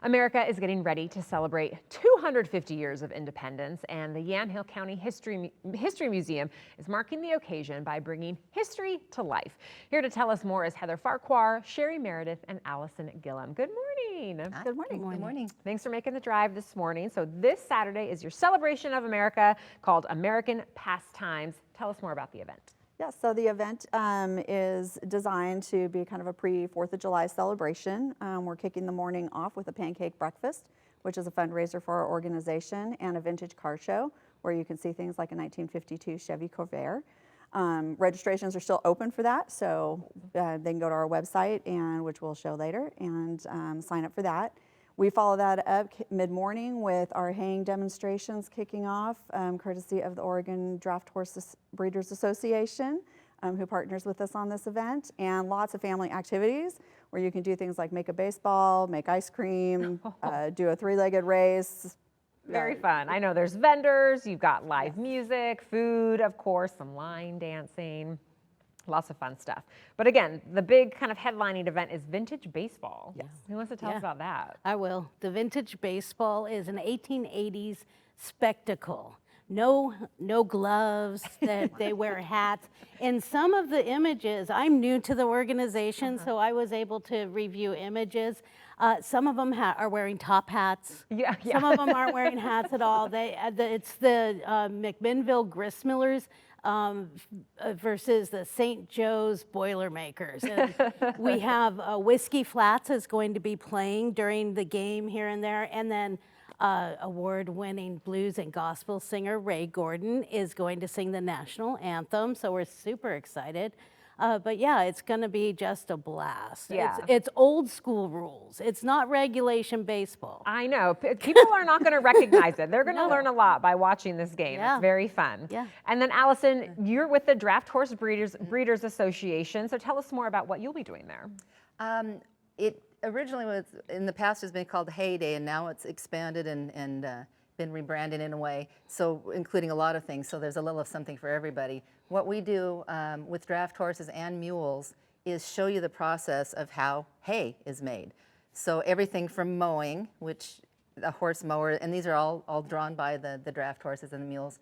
America is getting ready to celebrate 250 years of independence, and the Yamhill County History Museum is marking the occasion by bringing history to life. Here to tell us more is Heather Farquhar, Sherry Meredith, and Allison Gillum. Good morning. Good morning. Good morning. Thanks for making the drive this morning. So this Saturday is your celebration of America called American Pastimes. Tell us more about the event. Yeah, so the event is designed to be kind of a pre-4th of July celebration. We're kicking the morning off with a pancake breakfast, which is a fundraiser for our organization, and a vintage car show where you can see things like a 1952 Chevy Corvair. Registrations are still open for that, so they can go to our website, and which we'll show later, and sign up for that. We follow that up mid-morning with our haying demonstrations kicking off, courtesy of the Oregon Draft Horse Breeders Association, who partners with us on this event, and lots of family activities where you can do things like make a baseball, make ice cream, do a three-legged race. Very fun. I know there's vendors, you've got live music, food, of course, some line dancing. Lots of fun stuff. But again, the big kind of headlining event is vintage baseball. Yes. Who wants to tell us about that? I will. The vintage baseball is an 1880s spectacle. No gloves, that they wear hats. In some of the images, I'm new to the organization, so I was able to review images. Some of them are wearing top hats. Yeah. Some of them aren't wearing hats at all. It's the McMinnville gristmillers versus the St. Joe's Boilermakers. And we have Whiskey Flats is going to be playing during the game here and there, and then award-winning blues and gospel singer Ray Gordon is going to sing the national anthem, so we're super excited. But yeah, it's going to be just a blast. Yeah. It's old school rules. It's not regulation baseball. I know. People are not going to recognize it. They're going to learn a lot by watching this game. Yeah. It's very fun. Yeah. And then Allison, you're with the Draft Horse Breeders Association, so tell us more about what you'll be doing there. It originally was, in the past, has been called Hay Day, and now it's expanded and been rebranded in a way, so including a lot of things, so there's a little of something for everybody. What we do with draft horses and mules is show you the process of how hay is made. So everything from mowing, which a horse mower, and these are all drawn by the draft horses and the mules.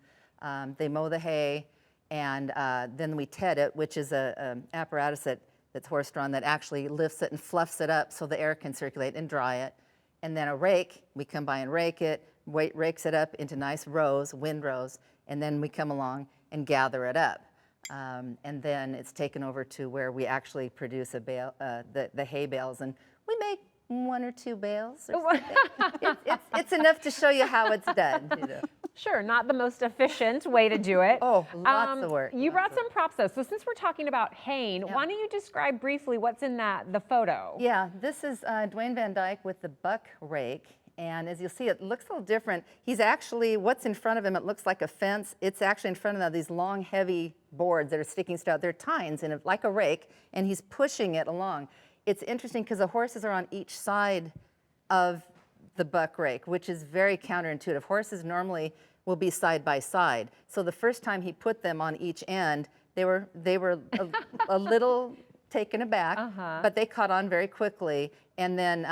They mow the hay, and then we ted it, which is a apparatus that's horse-drawn that actually lifts it and fluffs it up so the air can circulate and dry it. And then a rake, we come by and rake it, rakes it up into nice rows, windrows, and then we come along and gather it up. And then it's taken over to where we actually produce a bale, the hay bales, and we make 1 or 2 bales or something. it's enough to show you how it's done. You know. Sure, not the most efficient way to do it. Oh, lots of work. You brought some props though, so since we're talking about haying, why don't you describe briefly what's in the photo? Yeah, this is Dwayne Van Dyke with the buck rake. And as you'll see, it looks a little different. He's actually, what's in front of him, it looks like a fence. It's actually in front of these long, heavy boards that are sticking out. They're tines in it, like a rake, and he's pushing it along. It's interesting because the horses are on each side of the buck rake, which is very counterintuitive. Horses normally will be side by side. So the first time he put them on each end, they were a little taken aback, but they caught on very quickly. And then,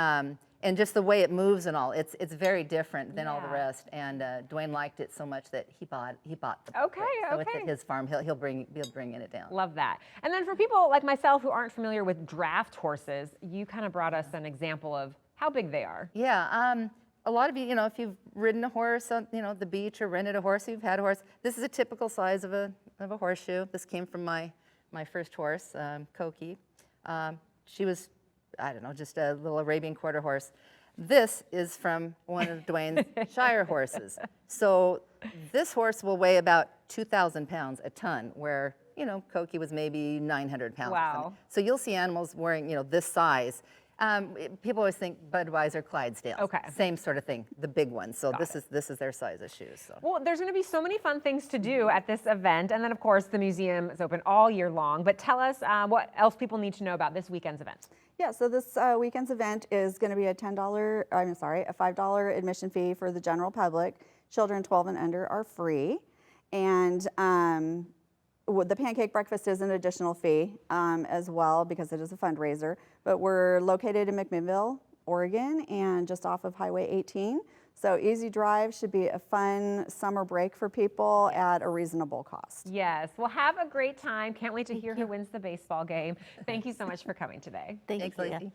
and just the way it moves and all, it's very different than all the rest. And Dwayne liked it so much that he bought the buck rake. So it's at his farm. He'll bring it down. Love that. And then for people like myself who aren't familiar with draft horses, you kind of brought us an example of how big they are. Yeah. A lot of you, if you've ridden a horse on, the beach or rented a horse, you've had a horse. This is a typical size of a horseshoe. This came from my first horse, Koki. She was, I don't know, just a little Arabian quarter horse. This is from one of Dwayne's Shire horses. So this horse will weigh about 2,000 pounds, a ton, where, Koki was maybe 900 pounds. Wow. So you'll see animals wearing, this size. People always think Budweiser, Clydesdales. Okay. Same sort of thing, the big ones. So this is their size of shoes. So. Well, there's going to be so many fun things to do at this event, and then of course the museum is open all year long. But tell us what else people need to know about this weekend's event. Yeah, so this weekend's event is going to be a $5 admission fee for the general public. Children 12 and under are free, and the pancake breakfast is an additional fee as well because it is a fundraiser, but we're located in McMinnville, Oregon, and just off of Highway 18. So easy drive, should be a fun summer break for people at a reasonable cost. Yes. Well, have a great time. Can't wait to hear who wins the baseball game. Thank you so much for coming today. Thank Thanks, you. Lacey.